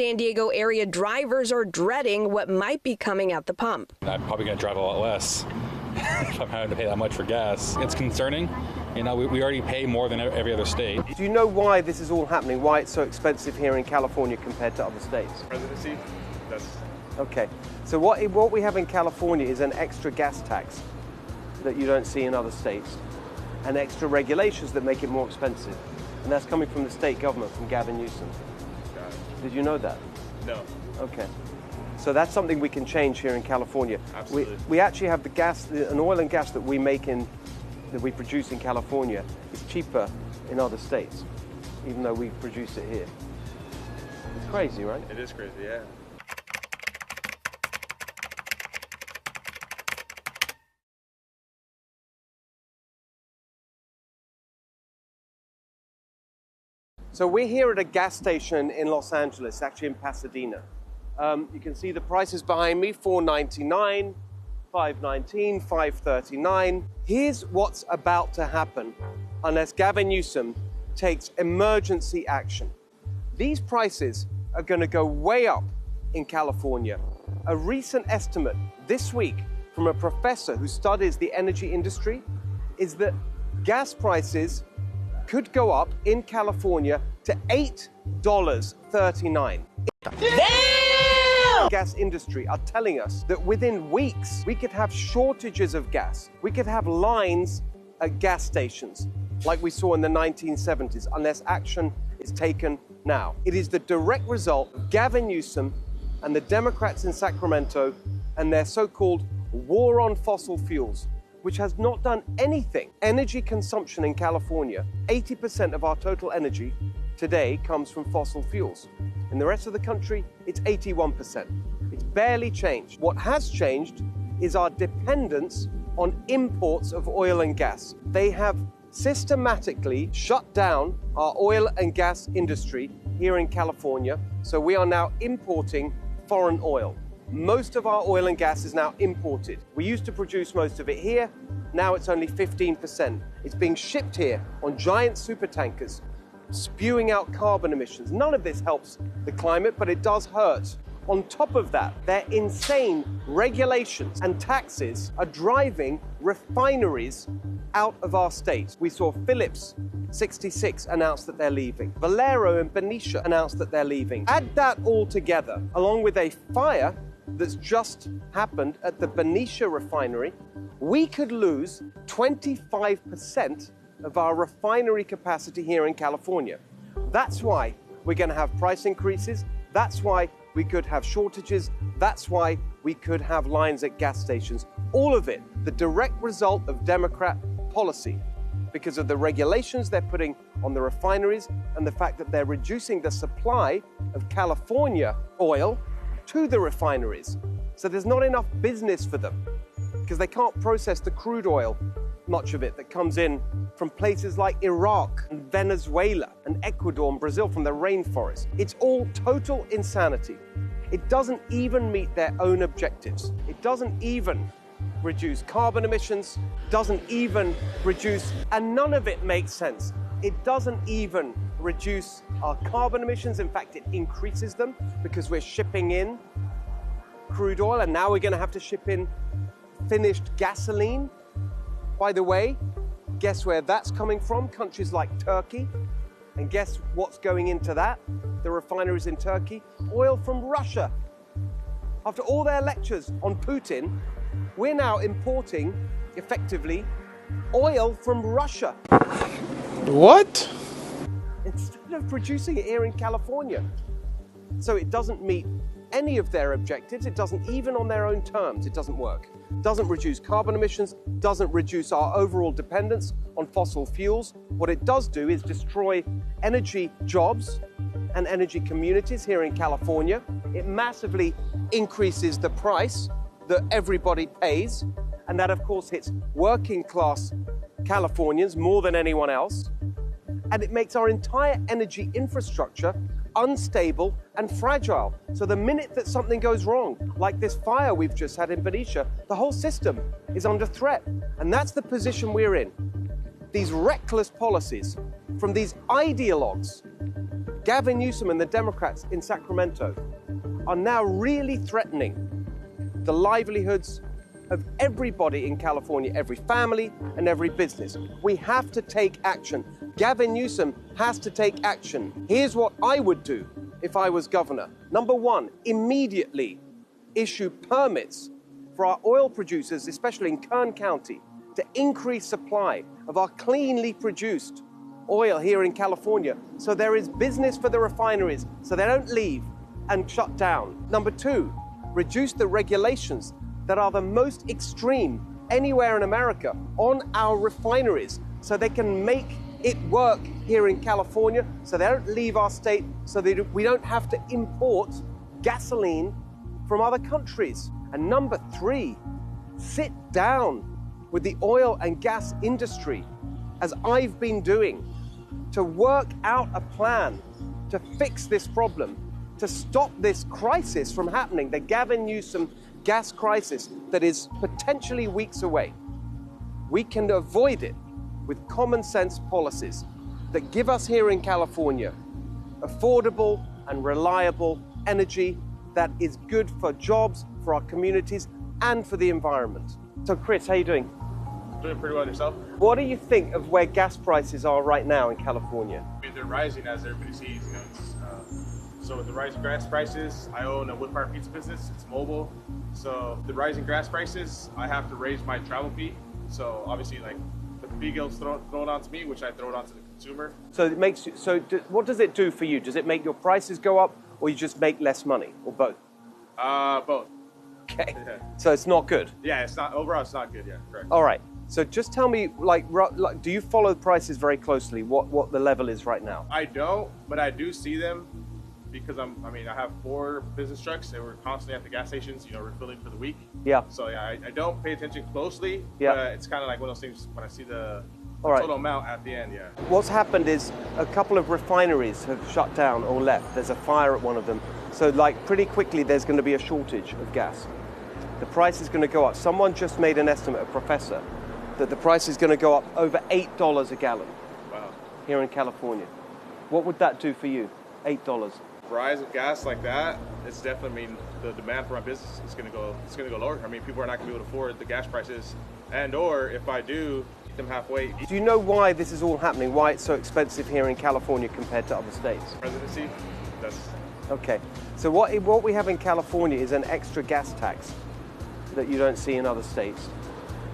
San Diego area drivers are dreading what might be coming at the pump. I'm probably going to drive a lot less if I'm having to pay that much for gas. It's concerning. You know, we already pay more than every other state. Do you know why this is all happening? Why it's so expensive here in California compared to other states? Presidency? Okay. So what we have in California is an extra gas tax that you don't see in other states, and extra regulations that make it more expensive. And that's coming from the state government, from Gavin Newsom. Did you know that? No. Okay. So that's something we can change here in California. Absolutely. We actually have the gas, an oil and gas that we produce in California is cheaper in other states, even though we produce it here. It's crazy, right? It is crazy, yeah. So we're here at a gas station in Los Angeles, actually in Pasadena. You can see the prices behind me, $4.99, $5.19, $5.39. Here's what's about to happen unless Gavin Newsom takes emergency action. These prices are going to go way up in California. A recent estimate this week from a professor who studies the energy industry is that gas prices could go up in California to $8.39. Damn! Gas industry are telling us that within weeks we could have shortages of gas. We could have lines at gas stations like we saw in the 1970s unless action is taken now. It is the direct result of Gavin Newsom and the Democrats in Sacramento and their so-called war on fossil fuels, which has not done anything. Energy consumption in California, 80% of our total energy today comes from fossil fuels. In the rest of the country, it's 81%. It's barely changed. What has changed is our dependence on imports of oil and gas. They have systematically shut down our oil and gas industry here in California, so we are now importing foreign oil. Most of our oil and gas is now imported. We used to produce most of it here. Now it's only 15%. It's being shipped here on giant supertankers, spewing out carbon emissions. None of this helps the climate, but it does hurt. On top of that, their insane regulations and taxes are driving refineries out of our state. We saw Phillips 66 announced that they're leaving. Valero and Benicia announced that they're leaving. Add that all together, along with a fire that's just happened at the Benicia refinery, we could lose 25% of our refinery capacity here in California. That's why we're going to have price increases. That's why we could have shortages. That's why we could have lines at gas stations. All of it, the direct result of Democrat policy, because of the regulations they're putting on the refineries and the fact that they're reducing the supply of California oil to the refineries. So there's not enough business for them because they can't process the crude oil, much of it, that comes in from places like Iraq and Venezuela and Ecuador and Brazil from the rainforest. It's all total insanity. It doesn't even meet their own objectives. It doesn't even reduce carbon emissions, doesn't even reduce, and none of it makes sense. It doesn't even reduce our carbon emissions. In fact, it increases them because we're shipping in crude oil, and now we're going to have to ship in finished gasoline. By the way, guess where that's coming from? Countries like Turkey. And guess what's going into that? The refineries in Turkey? Oil from Russia. After all their lectures on Putin, we're now importing, effectively, oil from Russia. What? Instead of producing it here in California. So it doesn't meet any of their objectives. It doesn't, even on their own terms, it doesn't work. Doesn't reduce carbon emissions, doesn't reduce our overall dependence on fossil fuels. What it does do is destroy energy jobs and energy communities here in California. It massively increases the price that everybody pays, and that of course hits working class Californians more than anyone else. And it makes our entire energy infrastructure unstable and fragile. So the minute that something goes wrong, like this fire we've just had in Benicia, the whole system is under threat. And that's the position we're in. These reckless policies from these ideologues Gavin Newsom and the Democrats in Sacramento are now really threatening the livelihoods of everybody in California, every family and every business. We have to take action. Gavin Newsom has to take action. Here's what I would do if I was governor. Number one, immediately issue permits for our oil producers, especially in Kern County, to increase supply of our cleanly produced oil here in California, so there is business for the refineries, so they don't leave and shut down. Number two, reduce the regulations that are the most extreme anywhere in America on our refineries, so they can make it work here in California, so they don't leave our state, so we don't have to import gasoline from other countries. And number three, sit down with the oil and gas industry, as I've been doing, to work out a plan to fix this problem, to stop this crisis from happening, the Gavin Newsom gas crisis that is potentially weeks away. We can avoid it with common sense policies that give us here in California affordable and reliable energy that is good for jobs, for our communities, and for the environment. So Chris, how are you doing? Doing pretty well yourself. What do you think of where gas prices are right now in California? I mean, they're rising as everybody sees. You know, so with the rising gas prices, I own a wood-fired pizza business. It's mobile. So the rising gas prices, I have to raise my travel fee. So obviously, like the fee gets thrown onto me, which I throw it onto the consumer. So it makes you. So what does it do for you? Does it make your prices go up, or you just make less money, or both? Both. Okay. Yeah. So it's not good. Yeah, it's not overall. It's not good. Yeah, correct. All right. So just tell me, like, do you follow prices very closely? What the level is right now? I don't, but I do see them because I have 4 business trucks and we're constantly at the gas stations, you know, refilling for the week. Yeah. So yeah, I don't pay attention closely. Yeah. But it's kind of like one of those things when I see the All right. total amount at the end. Yeah. What's happened is a couple of refineries have shut down or left. There's a fire at one of them. So like pretty quickly there's going to be a shortage of gas. The price is going to go up. Someone just made an estimate, a professor, that the price is going to go up over $8 a gallon. Wow. Here in California. What would that do for you? $8. Rise of gas like that, it's definitely, the demand for my business is going to go lower. I mean, people are not going to be able to afford the gas prices, and or if I do, keep them halfway. Do you know why this is all happening? Why it's so expensive here in California compared to other states? Presidency, that's okay. So what we have in California is an extra gas tax that you don't see in other states,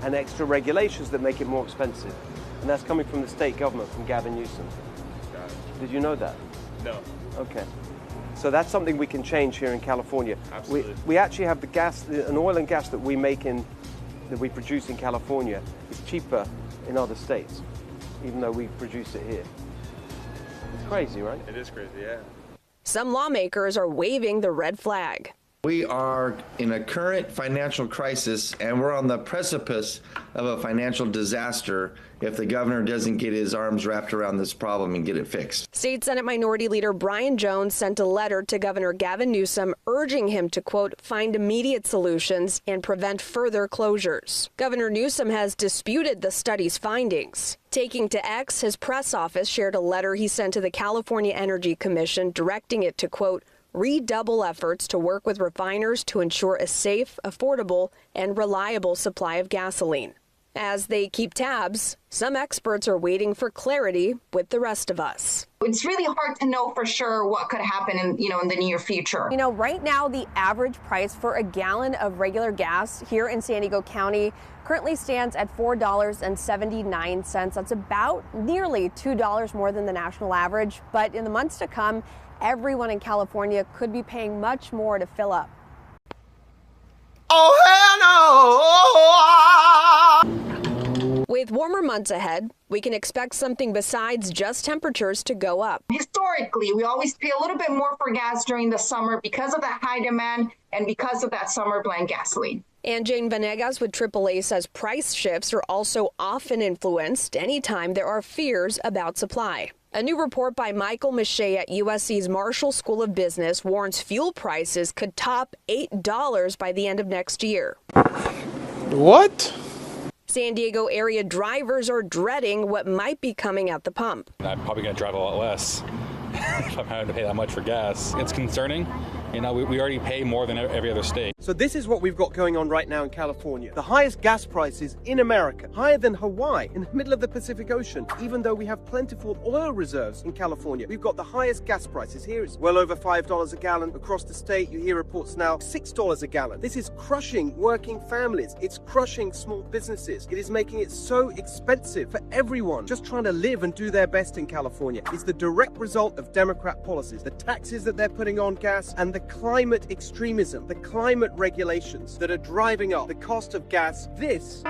and extra regulations that make it more expensive. And that's coming from the state government, from Gavin Newsom. got it. Did you know that? No. Okay. So that's something we can change here in California. Absolutely. We actually have the gas, an oil and gas that we produce in California is cheaper in other states, even though we produce it here. It's crazy, right? It is crazy, yeah. Some lawmakers are waving the red flag. We are in a current financial crisis, and we're on the precipice of a financial disaster if the governor doesn't get his arms wrapped around this problem and get it fixed. State Senate Minority Leader Brian Jones sent a letter to Governor Gavin Newsom urging him to, quote, find immediate solutions and prevent further closures. Governor Newsom has disputed the study's findings. Taking to X, his press office shared a letter he sent to the California Energy Commission directing it to, quote, redouble efforts to work with refiners to ensure a safe, affordable, and reliable supply of gasoline. As they keep tabs, some experts are waiting for clarity with the rest of us. It's really hard to know for sure what could happen in the near future. You know, right now the average price for a gallon of regular gas here in San Diego County currently stands at $4.79. That's about nearly $2 more than the national average. But in the months to come, everyone in California could be paying much more to fill up. Oh, hell no! With warmer months ahead, we can expect something besides just temperatures to go up. Historically, we always pay a little bit more for gas during the summer because of that high demand and because of that summer blend gasoline. And Jane Venegas with AAA says price shifts are also often influenced anytime there are fears about supply. A new report by Michael Mache at USC's Marshall School of Business warns fuel prices could top $8 by the end of next year. What? San Diego area drivers are dreading what might be coming at the pump. I'm probably going to drive a lot less if I'm having to pay that much for gas. It's concerning. We already pay more than every other state. So this is what we've got going on right now in California. The highest gas prices in America, higher than Hawaii, in the middle of the Pacific Ocean. Even though we have plentiful oil reserves in California, we've got the highest gas prices. Here it's well over $5 a gallon. Across the state, you hear reports now $6 a gallon. This is crushing working families. It's crushing small businesses. It is making it so expensive for everyone just trying to live and do their best in California. It's the direct result of Democrat policies, the taxes that they're putting on gas, and the climate extremism, the climate regulations that are driving up the cost of gas. This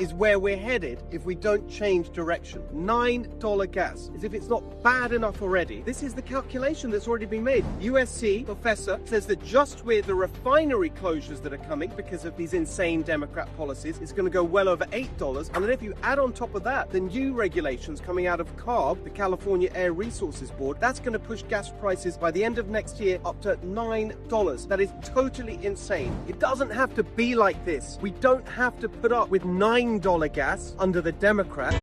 is where we're headed if we don't change direction. $9 gas, as if it's not bad enough already. This is the calculation that's already been made. USC professor says that just with the refinery closures that are coming because of these insane Democrat policies, it's going to go well over $8. And then if you add on top of that the new regulations coming out of CARB, the California Air Resources Board, that's going to push gas prices by the end of next year up to $9. That is totally insane. It doesn't have to be like this. We don't have to put up with $9 gas under the Democrats.